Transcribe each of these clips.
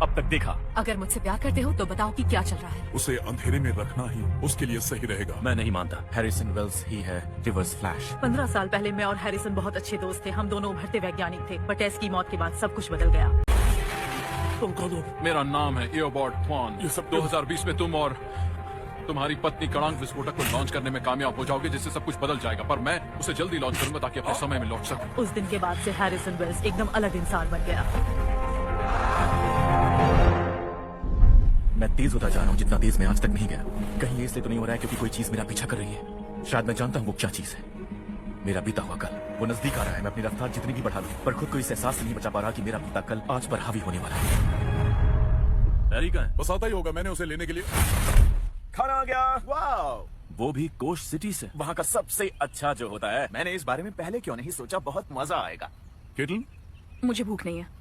अब तक देखा। अगर मुझसे प्यार करते हो तो बताओ कि क्या चल रहा है। उसे अंधेरे में रखना ही उसके लिए सही रहेगा। मैं नहीं मानता। हैरिसन वेल्स ही है रिवर्स फ्लैश। 15 साल पहले मैं और हैरिसन बहुत अच्छे दोस्त थे। हम दोनों उभरते वैज्ञानिक थे, पर टेस की मौत के बाद सब कुछ बदल गया। तुम कौन हो? मेरा नाम है एओबॉट क्वान। ये सब 2020 में तुम और तुम्हारी पत्नी कड़ांग विस्फोटक को लॉन्च करने में कामयाब हो जाओगे, जिससे सब कुछ बदल जाएगा। पर मैं उसे जल्दी लॉन्च करूंगा ताकि अपने समय में लौट सकूं। उस दिन के बाद से हैरिसन वेल्स एकदम अलग इंसान बन गया। मैं तेज होता जा रहा हूँ, जितना तेज मैं आज तक नहीं गया। कहीं ये इसलिए तो नहीं हो रहा है क्योंकि कोई चीज मेरा पीछा कर रही है। शायद मैं जानता हूँ वो क्या चीज है। मेरा बीता हुआ कल वो नजदीक आ रहा है। मैं अपनी रफ्तार जितनी भी बढ़ा लूं, पर खुद को इस एहसास से नहीं बचा पा रहा कि मेरा बीता कल आज पर हावी होने वाला है। हैरी कहाँ है? बस आता ही होगा। मैंने उसे लेने के लिए खाना आ गया। वाओ, वो भी कोश सिटी से। वहाँ का सबसे अच्छा जो होता है। मैंने इस बारे में पहले क्यों नहीं सोचा, बहुत मजा आएगा। केटल, मुझे भूख नहीं है।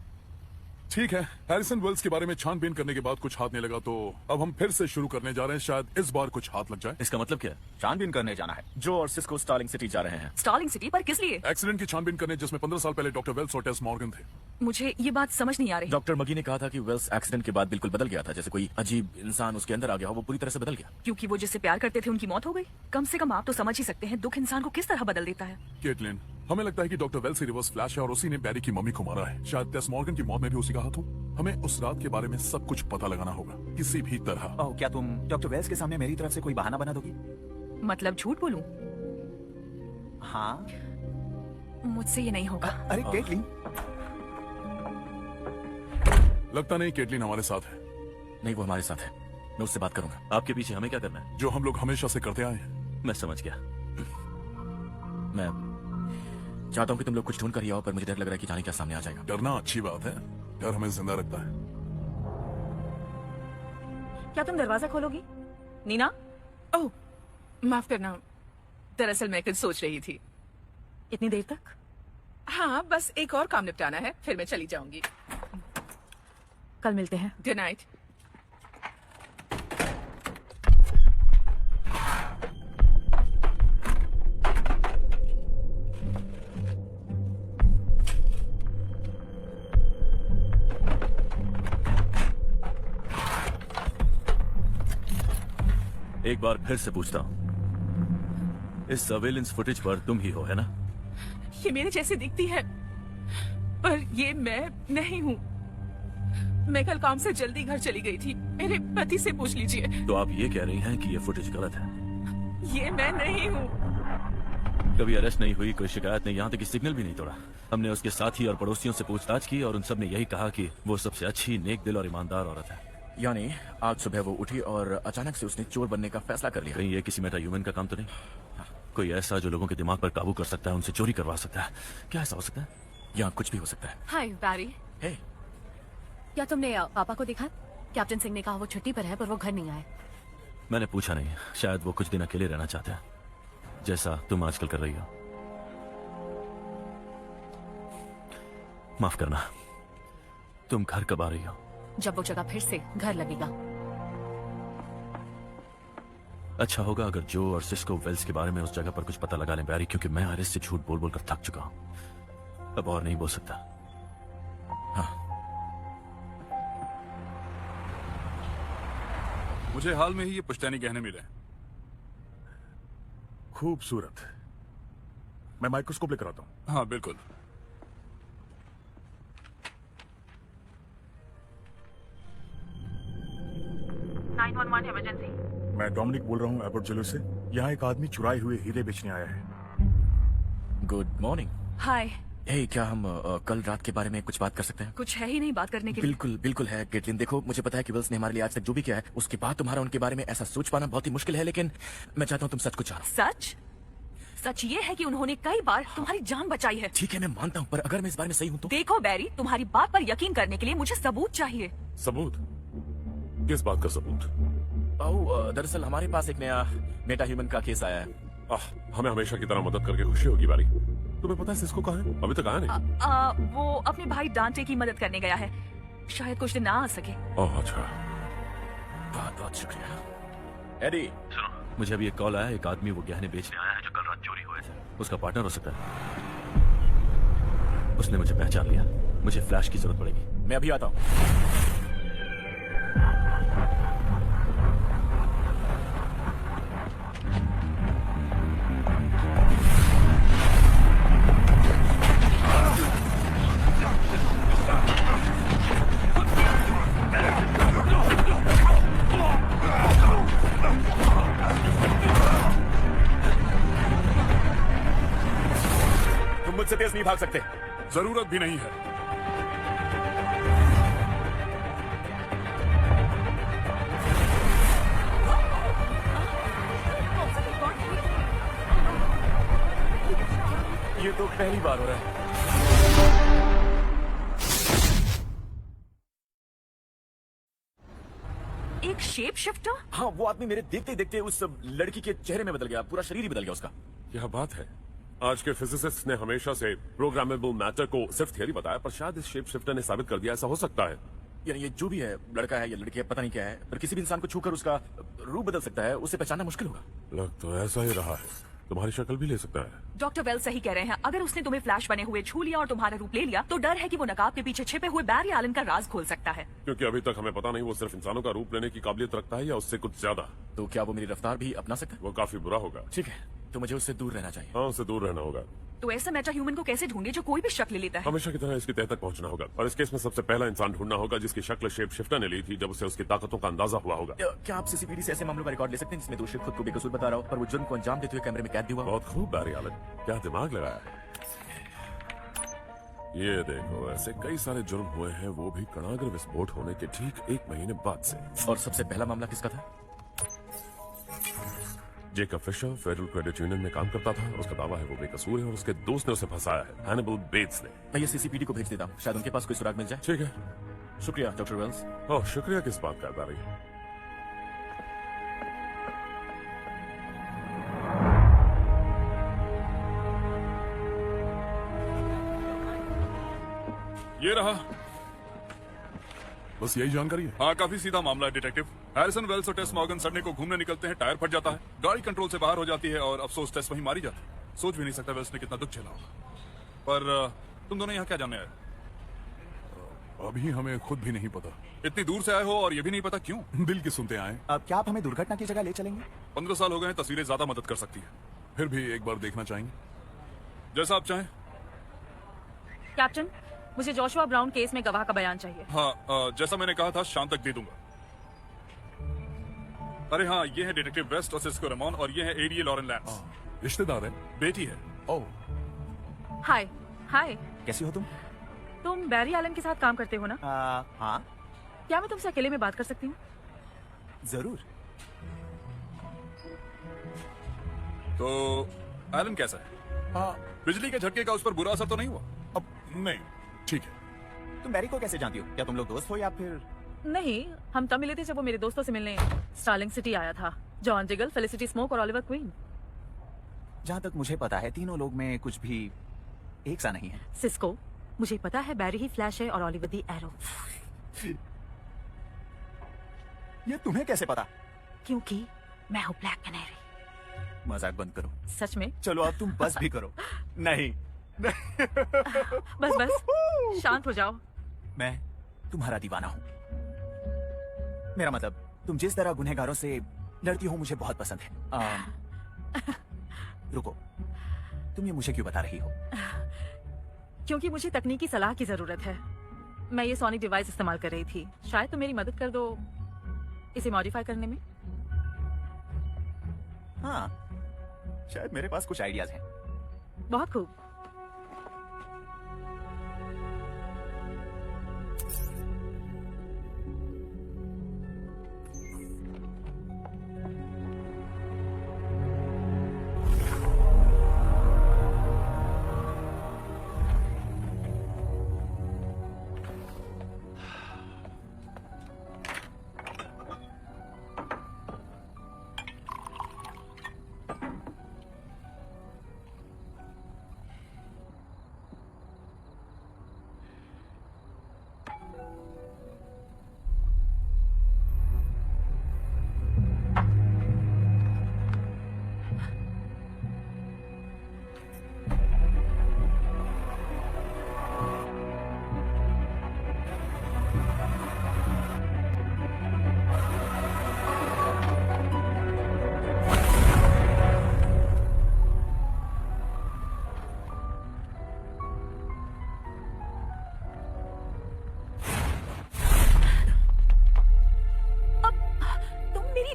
ठीक है। हैरिसन वेल्स के बारे में छानबीन करने के बाद कुछ हाथ नहीं लगा, तो अब हम फिर से शुरू करने जा रहे हैं। शायद इस बार कुछ हाथ लग जाए। इसका मतलब क्या है? छानबीन करने जाना है। जो और सिस्को स्टार्लिंग सिटी जा रहे हैं। स्टार्लिंग सिटी पर किस लिए? एक्सीडेंट की छानबीन करने जिसमें 15 साल पहले डॉक्टर वेल्स और टेस मॉर्गन थे। मुझे ये बात समझ नहीं आ रही। डॉक्टर मगी ने कहा था कि वेल्स एक्सीडेंट के बाद बिल्कुल बदल गया था, जैसे कोई अजीब इंसान उसके अंदर आ गया हो। वो पूरी तरह से बदल गया। क्योंकि वो जिससे प्यार करते थे उनकी मौत हो गई। कम से कम आप तो समझ ही सकते हैं दुख इंसान को किस तरह बदल देता है। केटलिन, हमें लगता है कि डॉक्टर वेल्स ही रिवर्स फ्लैश है और उसी ने बैरी की मम्मी को मारा है। शायद टेस मॉर्गन की मौत में भी उसी का हाथ हो। हमें उस रात के बारे में सब कुछ पता लगाना होगा, किसी भी तरह। ओह, क्या तुम डॉक्टर वेल्स के सामने मेरी तरफ से कोई बहाना बना दोगी? मतलब झूठ बोलूं? हाँ। मुझसे ये नहीं होगा। अरे केटलिन, लगता नहीं केटलिन हमारे साथ है। नहीं, वो हमारे साथ है। मैं उससे बात करूंगा। आपके पीछे हमें क्या करना है? जो हम लोग हमेशा से करते आए हैं। मैं समझ गया। मैं चाहता हूँ कि तुम लोग कुछ ढूंढ कर ही आओ, पर मुझे डर लग रहा है कि जाने क्या सामने आ जाएगा। डरना अच्छी बात है। डर हमें जिंदा रखता है। क्या तुम दरवाजा खोलोगी? नीना? ओह, माफ करना। दरअसल मैं कुछ सोच रही थी। इतनी देर तक? हाँ, बस एक और काम निपटाना है, फिर मैं चली जाऊंगी। कल मिलते हैं। Good night. एक बार फिर से पूछता हूँ, इस सर्वेलेंस फुटेज पर तुम ही हो, है ना? ये मेरे जैसे दिखती है, पर ये मैं नहीं हूँ। मैं कल काम से जल्दी घर चली गई थी। मेरे पति से पूछ लीजिए। तो आप ये कह रही हैं कि ये फुटेज गलत है? ये मैं नहीं हूँ। कभी अरेस्ट नहीं हुई, कोई शिकायत नहीं, यहाँ तक कि सिग्नल भी नहीं तोड़ा। हमने उसके साथी और पड़ोसियों से पूछताछ की और उन सब ने यही कहा कि वो सबसे अच्छी, नेक दिल और ईमानदार औरत है। यानी आज सुबह वो उठी और अचानक से उसने चोर बनने का फैसला कर लिया। कहीं ये किसी मेटा ह्यूमन का काम तो नहीं? कोई ऐसा जो लोगों के दिमाग पर काबू कर सकता है, उनसे चोरी करवा सकता है? क्या ऐसा हो सकता है? यहाँ कुछ भी हो सकता है। हाय बैरी। हे, क्या तुमने पापा को देखा? कैप्टन सिंह ने कहा वो छुट्टी पर है, पर वो घर नहीं आए। मैंने पूछा नहीं। शायद वो कुछ दिन अकेले रहना चाहते हैं, जैसा तुम आजकल कर रही हो। माफ करना, तुम घर कब आ रही हो? जब वो जगह फिर से घर लगेगा। अच्छा होगा अगर जो और सिस्को वेल्स के बारे में उस जगह पर कुछ पता लगा लें बैरी, क्योंकि मैं आरिस से झूठ बोल बोल कर थक चुका हूं। अब और नहीं बोल सकता। हाँ। मुझे हाल में ही ये पुश्तैनी गहने मिले। खूबसूरत। मैं माइक्रोस्कोप लेकर आता हूँ। हाँ बिल्कुल। इमरजेंसी। मैं डोमिनिक बोल रहा हूँ एयरपोर्ट जेलर से। यहाँ एक आदमी चुराए हुए हीरे बेचने आया है। Good morning. हाय। हे, क्या हम कल रात के बारे में कुछ बात कर सकते हैं? कुछ है ही नहीं बात करने के लिए। बिल्कुल बिल्कुल है केटलिन। देखो, मुझे पता है कि वेल्स ने हमारे लिए आज तक जो भी किया है, उसके बाद तुम्हारा उनके बारे में ऐसा सोच पाना बहुत ही मुश्किल है, लेकिन मैं चाहता हूँ तुम सच को चाहो। सच? सच ये है कि उन्होंने कई बार तुम्हारी जान बचाई है। ठीक है, मैं मानता हूँ, पर अगर मैं इस बारे में सही हूँ तो? देखो बैरी, तुम्हारी बात पर यकीन करने के लिए मुझे सबूत चाहिए। सबूत? किस बात का सबूत? दरअसल हमारे पास एक नया मेटा ह्यूमन का केस आया है। हमें हमेशा की तरह मदद करके खुशी होगी बारी। तुम्हें पता है सिस्को कहाँ है? अभी तक आया नहीं। वो अपने भाई डांटे की मदद करने गया है। शायद कुछ दिन ना आ सके। अच्छा। बहुत बहुत शुक्रिया। एडी, मुझे अभी एक कॉल आया, एक आदमी वो गहने बेचने आया है जो कल रात चोरी हुए थे। उसका पार्टनर हो सकता है। उसने मुझे पहचान लिया। मुझे फ्लैश की जरूरत पड़ेगी। मैं अभी आता हूँ। नहीं भाग सकते। जरूरत भी नहीं है। ये तो पहली बार हो रहा है। एक शेप शिफ्टर? हाँ, वो आदमी मेरे देखते देखते उस लड़की के चेहरे में बदल गया, पूरा शरीर ही बदल गया उसका। यह बात है, आज के फिजिसिस्ट ने हमेशा से प्रोग्रामेबल मैटर को सिर्फ थियरी बताया, पर शायद इस शेप शिफ्टर ने साबित कर दिया ऐसा हो सकता है। यानी ये जो भी है, लड़का है या लड़की है, पता नहीं क्या है, पर किसी भी इंसान को छूकर उसका रूप बदल सकता है, उसे पहचानना मुश्किल होगा। लग तो ऐसा ही रहा है, तुम्हारी शक्ल भी ले सकता है। डॉक्टर वेल सही कह रहे हैं। अगर उसने तुम्हें फ्लैश बने हुए छू लिया और तुम्हारा रूप ले लिया, तो डर है कि वो नकाब के पीछे छिपे हुए बैरी एलन का राज खोल सकता है। क्योंकि अभी तक हमें पता नहीं वो सिर्फ इंसानों का रूप लेने की काबिलियत रखता है या उससे कुछ ज्यादा। तो क्या वो मेरी रफ्तार भी अपना सकता है? वो काफी बुरा होगा। ठीक है, तो मुझे उससे दूर रहना चाहिए। हाँ, उससे दूर रहना होगा। तो ऐसा मेटा ह्यूमन को कैसे ढूंढे जो कोई भी शक्ल लेता है? हमेशा की तरह इसकी तह तक पहुंचना होगा, और इस केस में सबसे पहला इंसान ढूंढना होगा जिसकी शक्ल शेप शिफ्टर ने ली थी जब उसे उसकी ताकतों का अंदाजा हुआ होगा। क्या आप सीसीटीवी से ऐसे मामलों का रिकॉर्ड ले सकते हैं जिसमें दोषी खुद को बेकसूर बता रहा हो, पर वो जुर्म को अंजाम देते हुए कैमरे में कैद भी हुआ हो? बहुत खूब बैरी एलन, क्या दिमाग लगाया है। ये देखो, ऐसे कई सारे जुर्म हुए हैं, वो भी कणागर विस्फोट होने के ठीक 1 महीने बाद से। और सबसे पहला मामला किसका था? Jacob Fisher Federal Credit Union में काम करता था। उसका दावा है वो बेकसूर है और उसके दोस्त ने उसे फंसाया है, हैनिबल बेट्स ने। मैं ये सीसीपीडी को भेज देता हूँ, शायद उनके पास कोई सुराग मिल जाए। ठीक है। शुक्रिया डॉक्टर वेल्स। ओह, शुक्रिया किस बात का, बैरी? ये रहा। बस यही जानकारी है। हाँ, काफी सीधा मामला है डिटेक्टिव। हैरिसन वेल्स और टेस मॉर्गन संडे को घूमने निकलते हैं, टायर फट जाता है, गाड़ी कंट्रोल से बाहर हो जाती है और अफसोस टेस वहीं मारी जाती है। सोच भी नहीं सकता वेल्स ने कितना दुख झेला होगा। पर तुम दोनों यहाँ क्या जानने आए? अभी हमें खुद भी नहीं पता। इतनी दूर से आए हो और ये भी नहीं पता क्यों? दिल की सुनते आए। अब क्या आप हमें दुर्घटना की जगह ले चलेंगे? 15 साल हो गए हैं, तस्वीरें ज्यादा मदद कर सकती है। फिर भी एक बार देखना चाहेंगे। जैसा आप चाहें। कैप्टन, मुझे जोशुआ ब्राउन केस में गवाह का बयान चाहिए। हाँ, जैसा मैंने कहा था, शाम तक दे दूंगा। अरे हाँ, ये है डिटेक्टिव वेस्ट और सिस्को रेमॉन, और ये है एडीए लॉरेन लैंस। रिश्तेदार है? बेटी है। ओह, हाय हाय, कैसी हो तुम? तुम बैरी एलन के साथ काम करते हो ना? हाँ, क्या मैं तुमसे अकेले में बात कर सकती हूँ? जरूर। तो एलन कैसा है? हाँ, बिजली के झटके का उस पर बुरा असर तो नहीं हुआ? अब नहीं, ठीक है। तुम बैरी को कैसे जानती हो? क्या तुम लोग दोस्त हो या फिर? नहीं, हम तब मिले थे जब वो मेरे दोस्तों से मिलने स्टार्लिंग सिटी आया था। जॉन जिगल, फेलिसिटी स्मोक और ओलिवर क्वीन। जहाँ तक मुझे पता है तीनों लोग में कुछ भी एक सा नहीं है। सिस्को, मुझे पता है बैरी ही फ्लैश है और ओलिवर दी एरो। ये तुम्हें कैसे पता? क्योंकि मैं हूँ ब्लैक कैनेरी। मजाक बंद करो। सच में? चलो अब तुम बस भी करो। नहीं, बस बस, शांत हो जाओ। मैं तुम्हारा दीवाना हूँ। मेरा मतलब, तुम जिस तरह गुनहगारों से लड़ती हो मुझे बहुत पसंद है। रुको, तुम ये मुझे क्यों बता रही हो? क्योंकि मुझे तकनीकी सलाह की जरूरत है। मैं ये सोनिक डिवाइस इस्तेमाल कर रही थी, शायद तुम मेरी मदद कर दो इसे मॉडिफाई करने में। हाँ, शायद मेरे पास कुछ आइडियाज हैं। बहुत खूब।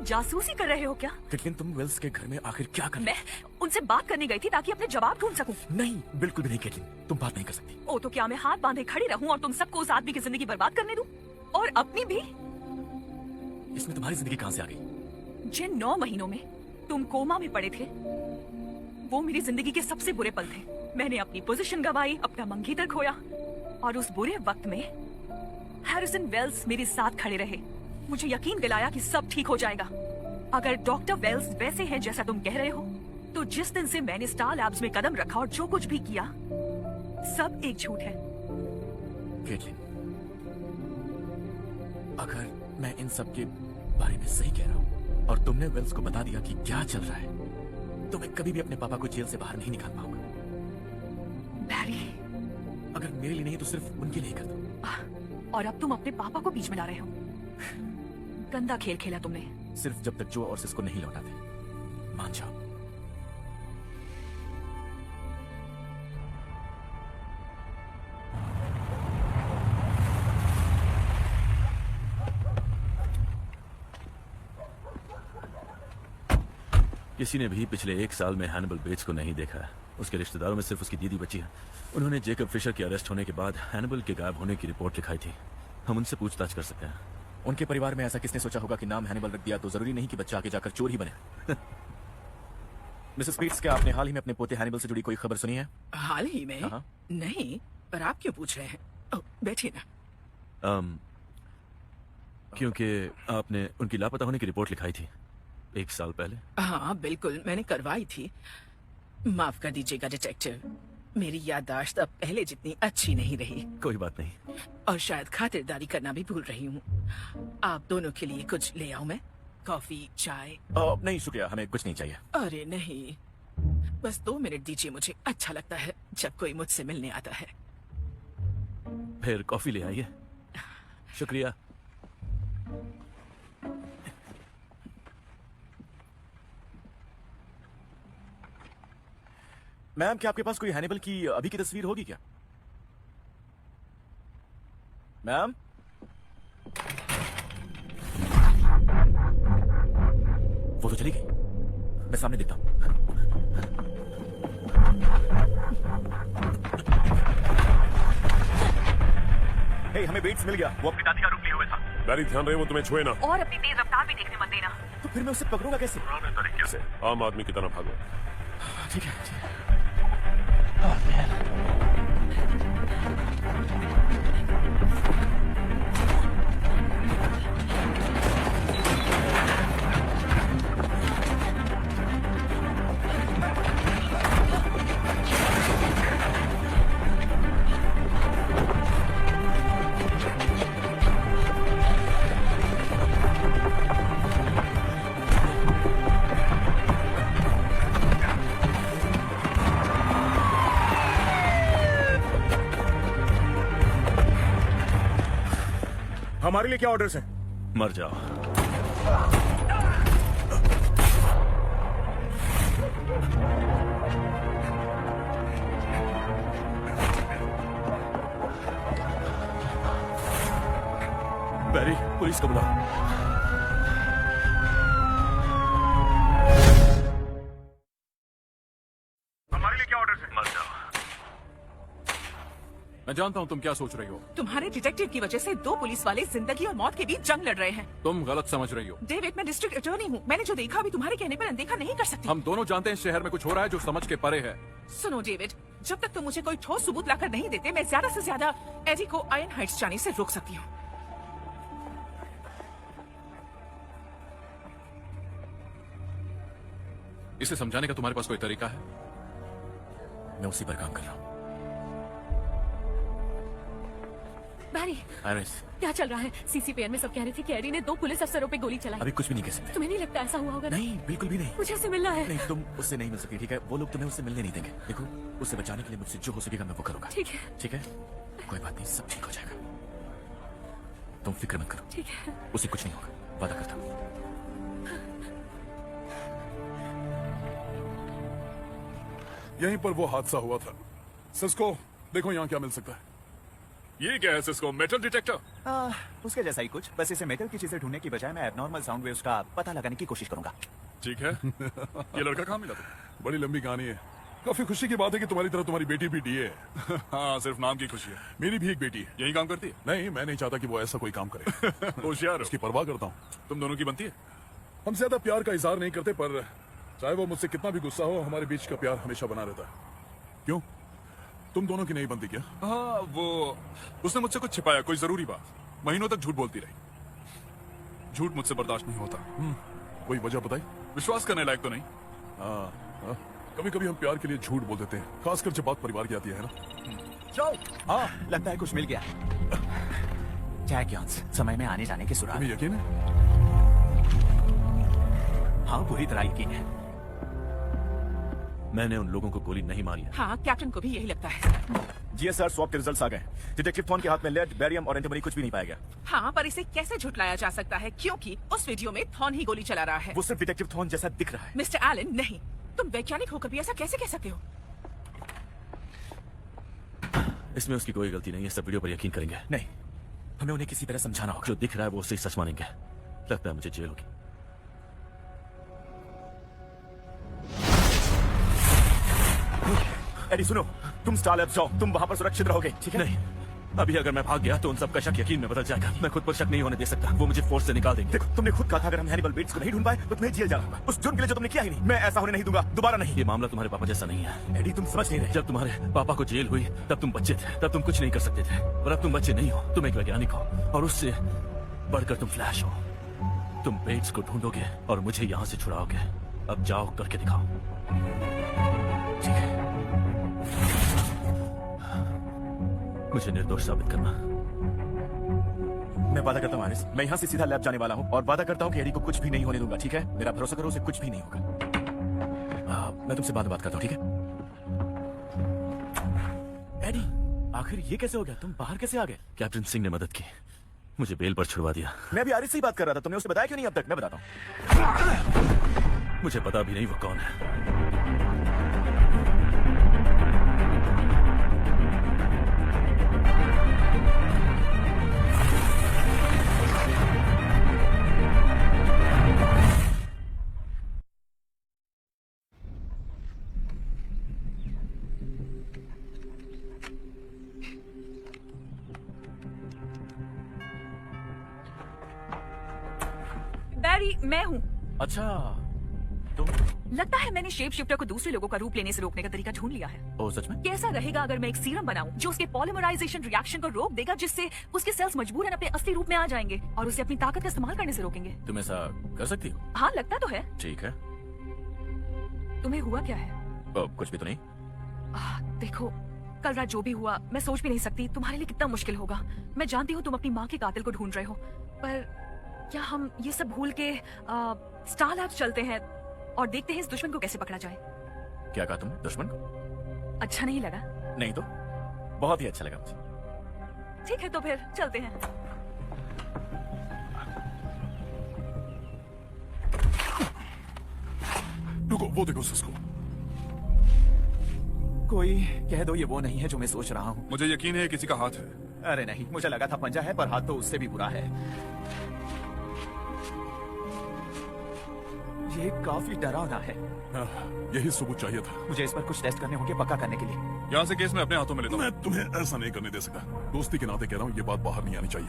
जासूसी कर रहे हो क्या? कैटलिन, तुम वेल्स के घर में आखिर क्या कर मैं उनसे बात करने गई थी ताकि अपने जवाब ढूंढ सकूं। नहीं, बिल्कुल भी नहीं कैटलिन, तुम बात नहीं कर सकती। ओ तो क्या मैं हाथ बांधे खड़ी रहूं और तुम सबको उस आदमी की जिंदगी बर्बाद करने दूं? और अपनी भी? इसमें तुम्हारी जिंदगी कहां से आ गई? जिन 9 महीनों में तुम कोमा में पड़े थे, वो मेरी जिंदगी के सबसे बुरे पल थे। मैंने अपनी पोजीशन गंवाई, अपना मंगीतर खोया, और उस बुरे वक्त में हैरिसन वेल्स मेरे साथ खड़े रहे, मुझे यकीन दिलाया कि सब ठीक हो जाएगा। अगर डॉक्टर वेल्स वैसे हैं जैसा तुम कह रहे हो, तो जिस दिन से मैंने स्टार लैब्स में कदम रखा और जो कुछ भी किया, सब एक झूठ है। कैटलिन, अगर मैं इन सब के बारे में सही कह रहा हूं और तुमने वेल्स को बता दिया कि क्या चल रहा है, तो मैं कभी भी अपने पापा को जेल से बाहर नहीं निकाल पाऊंगा। बैरी, अगर मेरे लिए नहीं तो सिर्फ उनके लिए कर दो। और अब तुम अपने पापा को बीच में ला रहे हो। गंदा खेल खेला तुमने। सिर्फ जब तक जो और सिस्को नहीं लौटाते। मान जाओ। किसी ने भी पिछले 1 साल में हैनिबल बेट्स को नहीं देखा है। उसके रिश्तेदारों में सिर्फ उसकी दीदी बची है। उन्होंने जेकब फिशर के अरेस्ट होने के बाद हैनिबल के गायब होने की रिपोर्ट लिखाई थी। हम उनसे पूछताछ कर सकते हैं। उनके परिवार में ऐसा किसने सोचा होगा कि नाम हैनिबल रख दिया तो जरूरी नहीं कि बच्चा आगे जाकर चोर ही बने। मिसेस पीट्स, क्या आपने हाल ही में अपने पोते हैनिबल से जुड़ी कोई खबर सुनी है? हाल ही में? हाँ। नहीं, पर आप क्यों पूछ रहे हैं? ओह, बैठिए ना। क्योंकि आपने उनकी लापता होने की रिपोर्ट लिखाई थी 1 साल पहले। हाँ बिल्कुल, मैंने करवाई थी। माफ कर दीजिएगा डिटेक्टिव, मेरी याददाश्त अब पहले जितनी अच्छी नहीं रही, कोई बात नहीं। और शायद खातिरदारी करना भी भूल रही हूँ। आप दोनों के लिए कुछ ले आऊं मैं? कॉफी, चाय? नहीं शुक्रिया, हमें कुछ नहीं चाहिए। अरे नहीं, बस 2 मिनट दीजिए, मुझे अच्छा लगता है जब कोई मुझसे मिलने आता है। फिर कॉफी ले आइए। शुक्रिया। मैम, क्या आपके पास कोई हैनिबल की अभी की तस्वीर होगी क्या? मैम? वो तो चली गई। मैं सामने देखता हूं। हे, हमें बेट्स मिल गया। वो अपनी दादी का रूप लिए हुए था। बैरी, ध्यान रहे वो तुम्हें छुए ना। और अपनी तेज रफ्तार भी देखने मत देना। तो फिर मैं उसे पकड़ूंगा कैसे? पुराने तरीके से, आम आदमी की तरह भागो। ठीक है, ठीक है। हमारे लिए क्या ऑर्डर्स हैं? मर जाओ। बैरी, पुलिस को बुलाओ। हमारे लिए क्या ऑर्डर्स हैं? मर जाओ। मैं जानता हूँ तुम क्या सोच रही हो। तुम्हारे डिटेक्टिव की वजह से 2 पुलिस वाले जिंदगी और मौत के बीच जंग लड़ रहे हैं। तुम गलत समझ रही हो। डेविड, मैं डिस्ट्रिक्ट अटॉर्नी हूँ। मैंने जो देखा अभी तुम्हारे कहने पर अनदेखा नहीं कर सकती। हम दोनों जानते हैं शहर में कुछ हो रहा है जो समझ के परे है। सुनो डेविड, जब तक तुम मुझे कोई ठोस सबूत लाकर नहीं देते, मैं ज्यादा से ज्यादा एडी को आयन हाइट्स जाने से रोक सकती हूँ। इसे समझाने का तुम्हारे पास कोई तरीका है? मैं उसी पर काम कर रहा हूँ। बैरी, आयरिस, क्या चल रहा है? सीसीपीएन में सब कह रहे थे कि एडी ने 2 पुलिस अफसरों पे गोली चलाई। अभी कुछ भी नहीं कह सकते। तुम्हें नहीं लगता ऐसा हुआ होगा? नहीं, बिल्कुल भी नहीं। मुझे उससे मिलना है। नहीं, तुम उससे नहीं मिल सकती, ठीक है? वो लोग तुम्हें उससे मिलने नहीं देंगे। देखो, उसे बचाने के लिए मुझसे जो हो सकेगा मैं वो करूंगा। ठीक है। ठीक है? कोई बात नहीं, सब ठीक हो जाएगा। तुम फिक्र मत करो। ठीक है। उसे कुछ नहीं होगा, वादा करता हूँ। यहीं पर वो हादसा हुआ था। सिस्को, देखो यहाँ क्या मिल सकता है। ये क्या है सिस्को, मेटल डिटेक्टर? उसके जैसा ही कुछ, बस इसे मेटल की चीजें ढूंढने की बजाय मैं एबनॉर्मल साउंड वेव्स का पता लगाने की कोशिश करूंगा। ठीक है। ये लड़का कहाँ मिला तुम्हें? बड़ी लंबी कहानी है। काफी खुशी की बात है कि तुम्हारी तरह तुम्हारी बेटी भी डीए है। हाँ, सिर्फ नाम की खुशी है। मेरी भी एक बेटी है। यही काम करती है? नहीं, मैं नहीं चाहता कि वो ऐसा कोई काम करे। होशियार हो। उसकी परवाह करता हूँ। तुम दोनों की बनती है? हम ज्यादा प्यार का इजहार नहीं करते, पर चाहे वो मुझसे कितना भी गुस्सा हो, हमारे बीच का प्यार हमेशा बना रहता है। क्यों, तुम दोनों की नहीं बनती क्या? हाँ, वो उसने मुझसे कुछ छिपाया, कोई जरूरी बात। महीनों तक झूठ बोलती रही। झूठ मुझसे बर्दाश्त नहीं होता। कोई वजह बताई? विश्वास करने लायक तो नहीं। कभी कभी हम प्यार के लिए झूठ बोल देते हैं, खासकर जब बात परिवार की आती है ना। चलो, हाँ, लगता है कुछ मिल गया। जैक यॉन्स, समय में आने जाने की सुराग। तुम्हें यकीन है? हाँ, पूरी तरह यकीन है। मैंने उन लोगों को गोली नहीं मारी है। हाँ, कैप्टन को भी यही लगता है। जी सर, स्वैप के रिजल्ट्स आ गए। डिटेक्टिव थॉन के हाथ में लेड, बेरियम और एंटीमनी कुछ भी नहीं पाया गया। हाँ, पर इसे कैसे झुटलाया जा सकता है, क्योंकि उस वीडियो में थॉन ही गोली चला रहा है। वो सिर्फ डिटेक्टिव थॉन जैसा दिख रहा है। मिस्टर एलन, नहीं, तुम वैज्ञानिक होकर भी ऐसा कैसे कह सकते हो? इसमें उसकी कोई गलती नहीं है, सब वीडियो पर यकीन करेंगे। नहीं, हमें उन्हें किसी तरह समझाना होगा। जो दिख रहा है वो उससे ही सच मानेंगे। लगता है मुझे जेल होगी। एडी सुनो, तुम स्टार लैब जाओ, तुम वहां पर सुरक्षित रहोगे, ठीक है? नहीं, अभी अगर मैं भाग गया तो उन सबका शक यकीन में बदल जाएगा। मैं खुद पर शक नहीं होने दे सकता। वो मुझे फोर्स से निकाल देंगे। देखो, तुमने खुद कहा था अगर हम हैनिबल बेट्स को नहीं ढूंढ पाए तो तुम्हें जेल जाना होगा। उस जुर्म के लिए जो तुमने किया ही नहीं। मैं ऐसा होने नहीं दूंगा, दोबारा नहीं। ये मामला तुम्हारे पापा जैसा नहीं है। एडी, तुम समझ नहीं रहे। जब तुम्हारे पापा को जेल हुई तब तुम बच्चे थे, तब तुम कुछ नहीं कर सकते थे। और अब तुम बच्चे नहीं हो, तुम एक वैज्ञानिक हो, और उससे बढ़कर तुम फ्लैश हो। तुम बेट्स को ढूंढोगे और मुझे यहाँ से छुड़ाओगे। अब जाओ, करके दिखाओ। ठीक है। मुझे निर्दोष साबित करना। मैं वादा करता हूँ आरिस, मैं यहाँ से सीधा लैब जाने वाला हूँ और वादा करता हूँ कि एडी को कुछ भी नहीं होने दूंगा, ठीक है? मेरा भरोसा करो, उसे कुछ भी नहीं होगा। मैं तुमसे बाद में बात करता हूँ, ठीक है? एडी, आखिर ये कैसे हो गया? तुम बाहर कैसे आ गए? कैप्टन सिंह ने मदद की, मुझे बेल पर छुड़वा दिया। मैं अभी आरिस से ही बात कर रहा था, तुमने उसे बताया क्यों नहीं अब तक? मैं बताता हूँ। मुझे पता भी नहीं वो कौन है। बैरी, मैं हूँ। अच्छा, तुम? लगता है मैंने शेप शिफ्टर को दूसरे लोगों का रूप लेने से रोकने का तरीका ढूंढ लिया है। ओ, सच में? कैसा रहेगा अगर मैं एक सीरम बनाऊं जो उसके पॉलीमराइजेशन रिएक्शन को रोक देगा, जिससे उसके सेल्स मजबूरन अपने असली रूप में आ जाएंगे और उसे अपनी ताकत का इस्तेमाल करने से रोकेंगे। तुम ऐसा कर सकती हो? हाँ, लगता तो है। ठीक है। तुम्हें हुआ क्या है? कुछ भी तो नहीं। देखो, कल रात जो भी हुआ मैं सोच भी नहीं सकती तुम्हारे लिए कितना मुश्किल होगा। मैं जानती हूँ तुम अपनी माँ के कातिल को ढूंढ रहे हो, पर क्या हम ये सब भूल के स्टार लैब्स चलते हैं और देखते हैं इस दुश्मन को कैसे पकड़ा जाए? क्या कहा तुमने? दुश्मन को? अच्छा नहीं लगा? नहीं तो बहुत ही अच्छा लगा मुझे। ठीक है, तो फिर चलते हैं। रुको, वो देखो सिस्को। कोई कह दो ये वो नहीं है जो मैं सोच रहा हूँ। मुझे यकीन है किसी का हाथ है। अरे नहीं, मुझे लगा था पंजा है, पर हाथ तो उससे भी बुरा है। ये काफी डरावना है। यही सबूत चाहिए था। मुझे इस पर कुछ टेस्ट करने होंगे पक्का करने के लिए। यहाँ से केस में अपने हाथों में लेता हूँ। मैं तुम्हें ऐसा नहीं करने दे सकता। दोस्ती के नाते कह रहा हूँ, ये बात बाहर नहीं आनी चाहिए।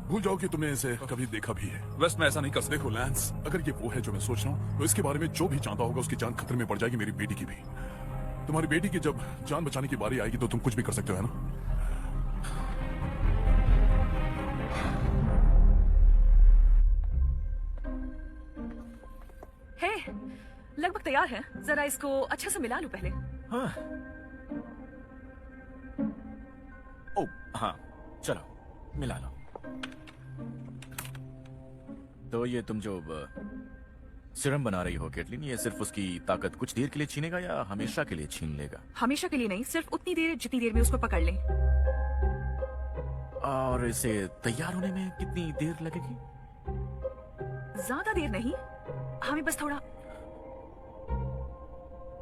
भूल जाओ कि तुमने इसे कभी देखा भी है। वेस्ट में ऐसा नहीं कर सकते। देखो लैंस, अगर ये वो है जो मैं सोच रहा हूँ, तो इसके बारे में जो भी जानता होगा उसकी जान खतरे में पड़ जाएगी, मेरी बेटी की भी। तुम्हारी बेटी की जब जान बचाने की बारी आएगी तो तुम कुछ भी कर सकते हो, है ना? हे, लगभग तैयार है। जरा इसको अच्छा से मिला लूं पहले। हाँ। ओ, हाँ, चलो मिला लो। तो ये तुम जो सीरम बना रही हो केटलिन, ये सिर्फ उसकी ताकत कुछ देर के लिए छीनेगा या हमेशा के लिए छीन लेगा? हमेशा के लिए नहीं, सिर्फ उतनी देर जितनी देर में उसको पकड़ लें। और इसे तैयार होने में कितनी देर लगेगी? ज्यादा देर नहीं, हमें बस थोड़ा।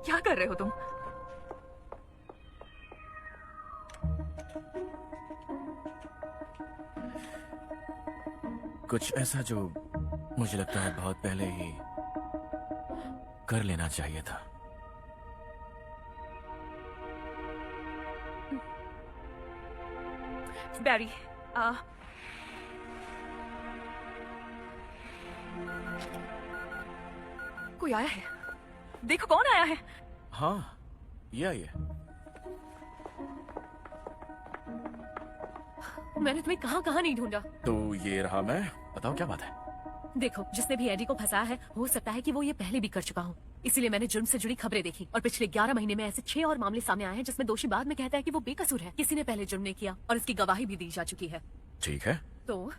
क्या कर रहे हो तुम? कुछ ऐसा जो मुझे लगता है बहुत पहले ही कर लेना चाहिए था। बैरी, कोई आया है। देखो कौन आया है। हाँ, ये आइए। मैंने तुम्हें कहाँ कहाँ नहीं ढूंढा। तो ये रहा मैं। बताओ क्या बात है। देखो, जिसने भी एडी को फंसाया है, हो सकता है कि वो ये पहले भी कर चुका हो। इसीलिए मैंने जुर्म से जुड़ी खबरें देखी और पिछले 11 महीने में ऐसे 6 और मामले सामने आए हैं जिसमें दोषी बाद में कहता है कि वो बेकसूर है। किसी ने पहले जुर्म नहीं किया और इसकी गवाही भी दी जा चुकी है। ठीक है। तो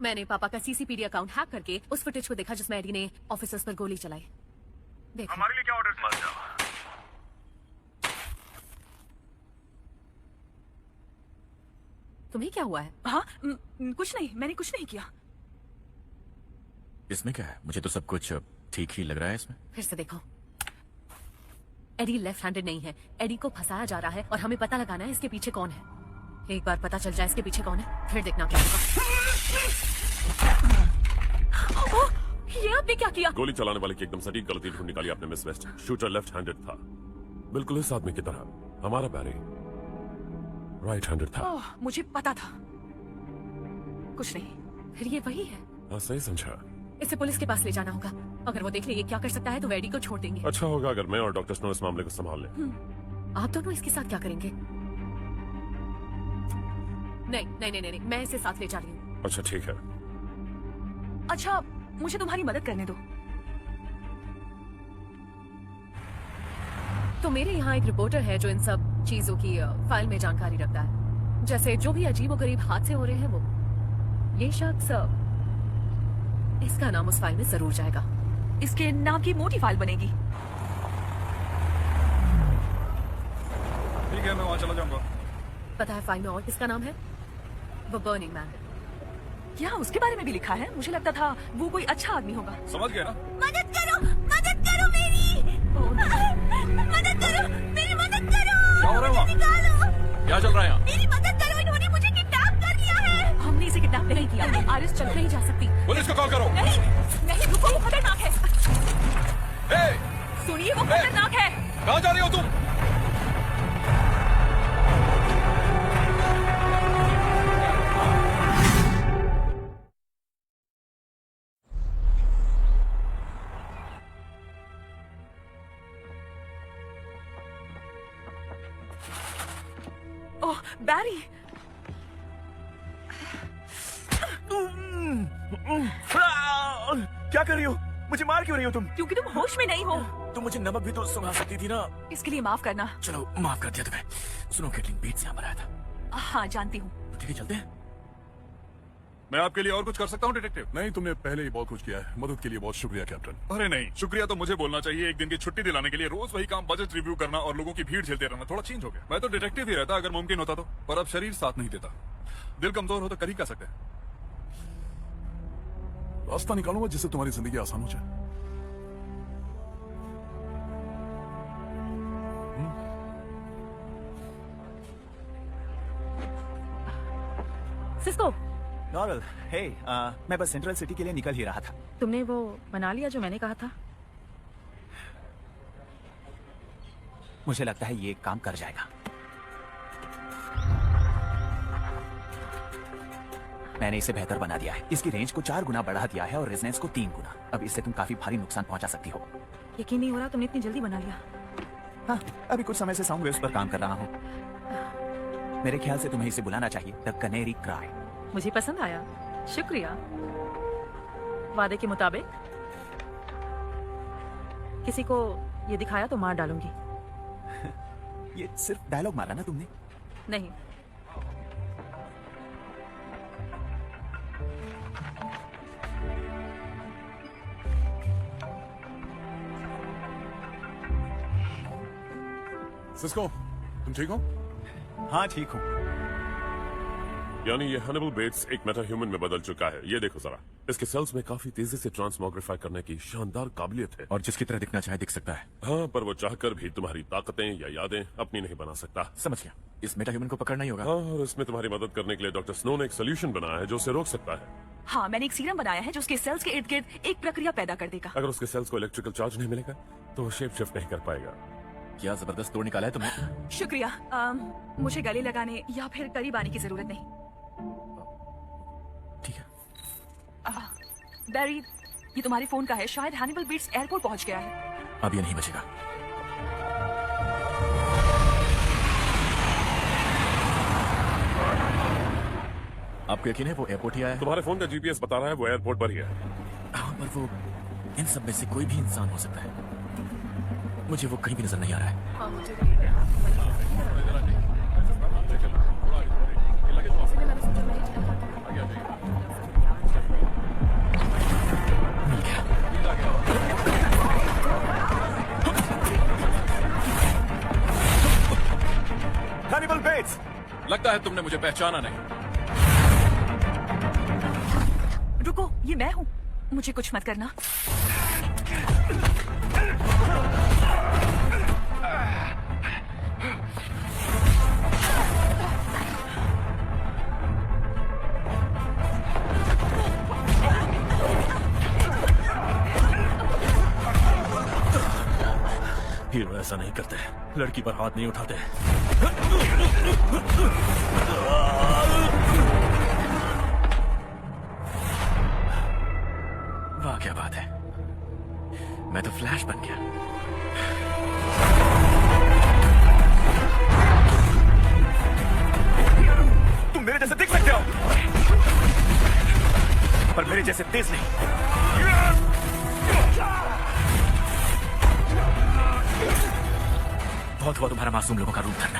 मैंने पापा का सीसीपीडी अकाउंट हैक करके उस फुटेज को देखा जिसमें एडी ने ऑफिसर्स पर गोली चलाई। देखो, हमारे लिए क्या ऑर्डर? तुम्हें क्या हुआ है? हाँ, कुछ नहीं, मैंने कुछ नहीं किया। इसमें क्या है? मुझे तो सब कुछ ठीक ही लग रहा है इसमें। फिर से देखो, एडी लेफ्ट हैंडेड नहीं है। एडी को फंसाया जा रहा है और हमें पता लगाना है इसके पीछे कौन है। एक बार पता चल जाए इसके पीछे कौन है, फिर देखना क्या होगा। ओह, ये आपने क्या किया? गोली चलाने वाले की एकदम सटीक गलती ढूंढ निकाली आपने Miss West. Shooter left handed था, बिल्कुल इस आदमी की तरह। हमारा बैरी राइट हैंडेड था। ओह, मुझे पता था। कुछ नहीं। फिर ये वही है। हाँ, सही समझा। इसे पुलिस के पास ले जाना होगा। अगर वो देख ले ये क्या कर सकता है तो एडी को छोड़ देंगे। अच्छा होगा अगर मैं और डॉक्टर स्नो इस मामले को संभाल लें। आप दोनों इसके साथ क्या करेंगे? नहीं नहीं नहीं नहीं, मैं इसे साथ ले जा रही हूँ। अच्छा ठीक है। अच्छा, मुझे तुम्हारी मदद करने दो। तो मेरे यहाँ एक रिपोर्टर है जो इन सब चीजों की फाइल में जानकारी रखता है। जैसे जो भी अजीबोगरीब हादसे हो रहे हैं वो। ये शख्स, इसका नाम उस फाइल में जरूर जाएगा। इसके नाम की मोटी फाइल बनेगी। ठीक है, मैं वहाँ चला जाऊंगा। पता है फाइल में और किसका नाम है? वो बर्निंग मैन। क्या उसके बारे में भी लिखा है? मुझे लगता था वो कोई अच्छा आदमी होगा। समझ गया ना? मदद करो मेरी। मदद करो, मेरी मदद करो। क्या हो रहा है वहाँ? निकालो। क्या चल रहा है यहाँ? मेरी मदद करो, इन्होंने मुझे किडनैप कर लिया है। हमने इसे किडनैप नहीं किया। आरिस चल नहीं जा सकती। पुलिस को कॉल करो। नहीं नहीं, रुको, वो खतरनाक है। हे, सुनिए, वो खतरनाक है। कहाँ जा रही हो तुम? ओह, बैरी। क्या कर रही हो? मुझे मार क्यों रही हो तुम? क्योंकि तुम होश में नहीं हो। तुम मुझे नमक भी तो सुंघा सकती थी ना। इसके लिए माफ करना। चलो, माफ कर दिया तुम्हें। सुनो, केटलिन बीट से यहाँ पर आया था। हाँ, जानती हूँ। ठीक है, चलते हैं। मैं आपके लिए और कुछ कर सकता हूँ डिटेक्टिव? नहीं, तुमने पहले ही बहुत कुछ किया है। मदद के लिए बहुत शुक्रिया कैप्टन। अरे नहीं, शुक्रिया तो मुझे बोलना चाहिए। एक दिन की छुट्टी दिलाने के लिए रोज वही काम, बजट रिव्यू करना और लोगों की भीड़ झेलते रहना थोड़ा चेंज हो गया। मैं तो डिटेक्टिव ही रहता अगर मुमकिन होता तो, पर अब शरीर साथ नहीं देता। दिल कमजोर हो तो कर ही क्या सकते हैं। रास्ता निकालूंगा जिससे तुम्हारी जिंदगी आसान हो जाए। सिस्को, नॉर्मल, हे, मैं बस सेंट्रल सिटी के लिए निकल ही रहा था। तुमने वो बना लिया जो मैंने कहा था? मुझे लगता है ये काम कर जाएगा। मैंने इसे बेहतर बना दिया है। इसकी रेंज को 4 गुना बढ़ा दिया है और रेजोनेंस को 3 गुना। अब इससे तुम काफी भारी नुकसान पहुंचा सकती हो। यकीन नहीं हो रहा तुमने इतनी जल्दी बना लिया। हाँ, अभी कुछ समय से साउंड वेव्स पर काम कर रहा हूँ। मेरे ख्याल से तुम्हें इसे बुलाना चाहिए, द कनेरी क्राई। मुझे पसंद आया, शुक्रिया। वादे के मुताबिक किसी को ये दिखाया तो मार डालूंगी। ये सिर्फ डायलॉग मारा ना तुमने? नहीं, सिस्को, तुम ठीक हो? हाँ, ठीक हूँ। यानी ये हैनिबल बेट्स एक मेटा ह्यूमन में बदल चुका है। ये देखो जरा, इसके सेल्स में काफी तेजी से ट्रांसमोग्रीफाई करने की शानदार काबिलियत है। और जिसकी तरह दिखना चाहे दिख सकता है। हाँ, पर वो चाहकर भी तुम्हारी ताकतें या यादें अपनी नहीं बना सकता। समझ गया, इस मेटा ह्यूमन को पकड़ना ही होगा। हाँ, और इसमें तुम्हारी मदद करने के लिए डॉक्टर स्नो ने एक सोल्यूशन बनाया है जो उसे रोक सकता है। हाँ, मैंने एक सीरम बनाया है जो उसके सेल्स के इर्द गिर्द एक प्रक्रिया पैदा कर देगा। अगर उसके सेल्स को इलेक्ट्रिकल चार्ज नहीं मिलेगा तो वो शेप शिफ्ट नहीं कर पाएगा। क्या जबरदस्त तोड़ निकाला है तुमने। शुक्रिया। मुझे गले लगाने या फिर करीब आने की जरूरत नहीं। ठीक है। बैरी, ये तुम्हारे फोन का है। शायद हैनिबल बेट्स एयरपोर्ट पहुंच गया है। अब ये नहीं बचेगा। आपको यकीन है वो एयरपोर्ट ही आया है? तुम्हारे फोन का जीपीएस बता रहा है वो एयरपोर्ट पर ही है। हाँ, पर वो इन सब में से कोई भी इंसान हो सकता है। मुझे वो कहीं भी नजर नहीं आ रहा है। मिल गया। हैनिबल बेट्स, लगता है तुमने मुझे पहचाना नहीं। रुको, ये मैं हूँ। मुझे कुछ मत करना। हीरो ऐसा नहीं करते, लड़की पर हाथ नहीं उठाते। वाह, क्या बात है, मैं तो फ्लैश बन गया। तुम मेरे जैसे दिख सकते हो, पर मेरे जैसे तेज नहीं। बहुत हुआ तुम्हारा मासूम लोगों का रूप धरना।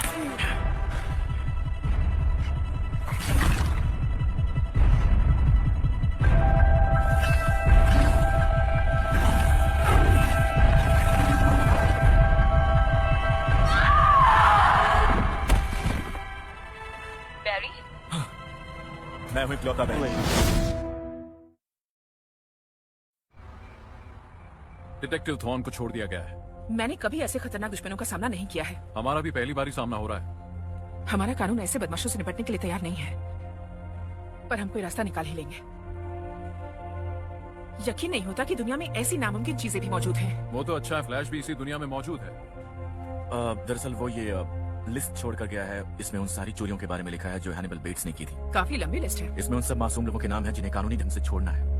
बैरी, मैं हूं इकलौता बैरी। डिटेक्टिव थॉर्न को छोड़ दिया गया है। मैंने कभी ऐसे खतरनाक दुश्मनों का सामना नहीं किया है। हमारा भी पहली बार ही सामना हो रहा है। हमारा कानून ऐसे बदमाशों से निपटने के लिए तैयार नहीं है, पर हम कोई रास्ता निकाल ही लेंगे। यकीन नहीं होता कि दुनिया में ऐसी नामुमकिन चीजें भी मौजूद हैं। वो तो अच्छा है, फ्लैश भी इसी दुनिया में मौजूद है। दरअसल वो ये लिस्ट छोड़कर गया है। इसमें उन सारी चोरियों के बारे में लिखा है जो हैनिबल बेट्स ने की थी। काफी लंबी लिस्ट है। इसमें उन सब मासूम लोगों के नाम हैं जिन्हें कानूनी ढंग से छोड़ना है।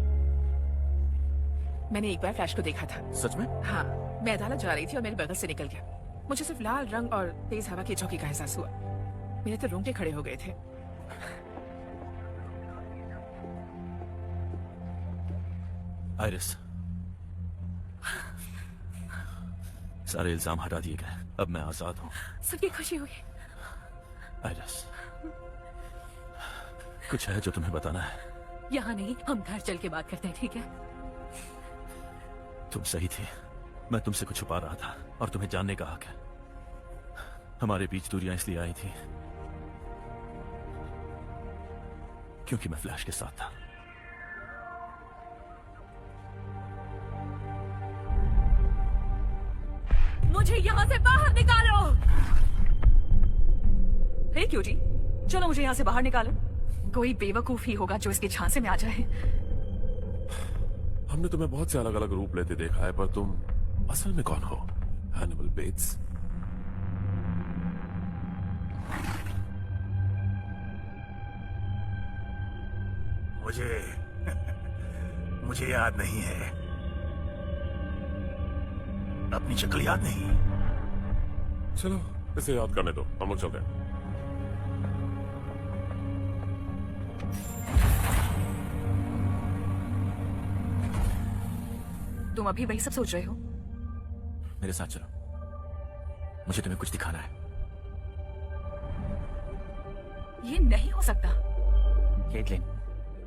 मैंने एक बार फ्लैश को देखा था। सच में? हाँ, मैं अदालत जा रही थी और मेरे बगल से निकल गया। मुझे सिर्फ लाल रंग और तेज हवा की झोंके का एहसास हुआ। मेरे तो रोंगटे खड़े हो गए थे। आइरिस, सारे इल्जाम हटा दिए गए, अब मैं आजाद हूँ। सबकी खुशी हुई। आइरिस, कुछ है जो तुम्हें बताना है? यहाँ नहीं, हम घर चल के बात करते हैं, ठीक है? तुम सही थी, मैं तुमसे कुछ छुपा रहा था और तुम्हें जानने का हक है। हमारे बीच दूरियां इसलिए आई थी क्योंकि मैं फ्लैश के साथ था। मुझे यहाँ से बाहर निकालो। हे क्यूटी, चलो मुझे यहाँ से बाहर निकालो। कोई बेवकूफ ही होगा जो इसके झांसे में आ जाए। हमने तुम्हें बहुत से अलग अलग रूप लेते देखा है, पर तुम असल में कौन हो? Hannibal Bates. मुझे याद नहीं है। अपनी शक्ल याद नहीं। चलो इसे याद करने दो, हम लोग चलते हैं। तुम अभी वही सब सोच रहे हो? मेरे साथ चलो, मुझे तुम्हें कुछ दिखाना है। ये नहीं हो सकता। केटलिन,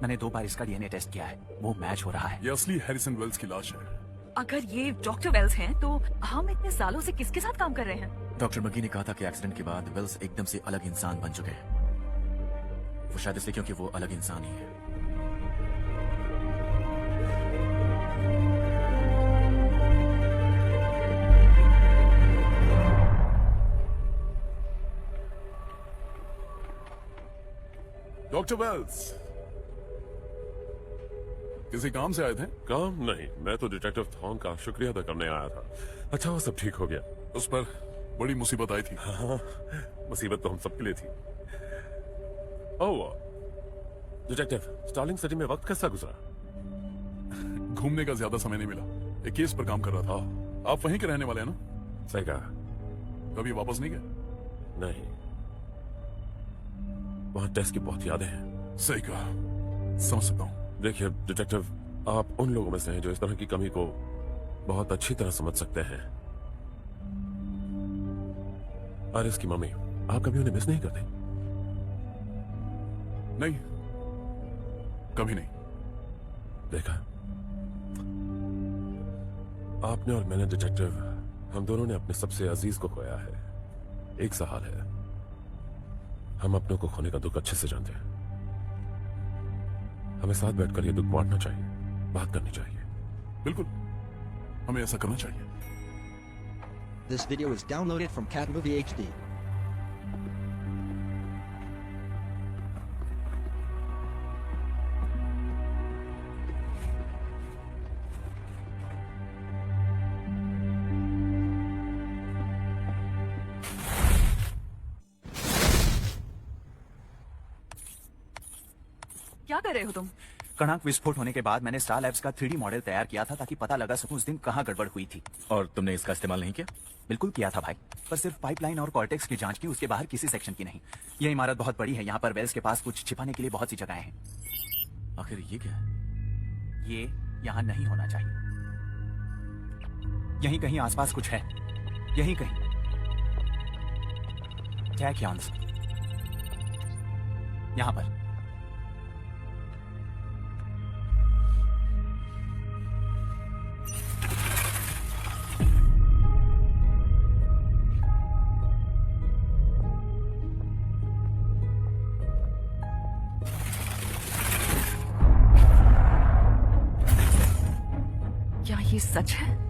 मैंने 2 बार इसका डीएनए टेस्ट किया है, वो मैच हो रहा है। ये असली हैरिसन वेल्स की लाश है। अगर ये डॉक्टर वेल्स हैं, तो हम इतने सालों से किसके साथ काम कर रहे हैं? डॉक्टर मगी ने कहा था कि एक्सीडेंट के बाद वेल्स एकदम से अलग इंसान बन चुके हैं। वो शायद इसलिए क्योंकि वो अलग इंसान ही है। डॉक्टर वेल्स, किसी काम से आए थे? काम नहीं, मैं तो डिटेक्टिव थॉन का शुक्रिया अदा करने आया था। अच्छा वो सब ठीक हो गया। उस पर बड़ी मुसीबत आई थी। हाँ, मुसीबत तो हम सबके लिए थी। ओह डिटेक्टिव, स्टार्लिंग सिटी में वक्त कैसा गुजरा? घूमने का ज्यादा समय नहीं मिला, एक केस पर काम कर रहा था। आप वहीं के रहने वाले हैं ना? सही कहा। कभी वापस नहीं गए? नहीं, वहां टेस्ट की बहुत यादें हैं। सही कहा, समझ सकता हूं। देखिए डिटेक्टिव, आप उन लोगों में से हैं जो इस तरह की कमी को बहुत अच्छी तरह समझ सकते हैं। आरिस की मम्मी, आप कभी उन्हें मिस नहीं करते? नहीं, कभी नहीं। देखा, आपने और मैंने डिटेक्टिव, हम दोनों ने अपने सबसे अजीज को खोया है। एक सा हाल है, हम अपनों को खोने का दुख अच्छे से जानते हैं। हमें साथ बैठकर ये दुख बांटना चाहिए, बात करनी चाहिए। बिल्कुल, हमें ऐसा करना चाहिए। This video is downloaded from Cat Movie HD. क्या कर रहे हो तुम? कणाक विस्फोट होने के बाद मैंने स्टार लैब्स का 3D मॉडल तैयार किया था ताकि पता लगा सकूं उस दिन कहां गड़बड़ हुई थी। और तुमने इसका इस्तेमाल नहीं किया? बिल्कुल किया था भाई, पर सिर्फ पाइपलाइन और कॉर्टेक्स की जांच की, उसके बाहर किसी सेक्शन की नहीं। यह इमारत बहुत बड़ी है, यहाँ पर वेल्स के पास कुछ छिपाने के लिए बहुत सी जगहें हैं। आखिर ये क्या है? ये यहाँ नहीं होना चाहिए। यहीं कहीं आसपास कुछ है, यहीं कहीं। टैक्यान्स यहाँ पर। क्या ये सच है?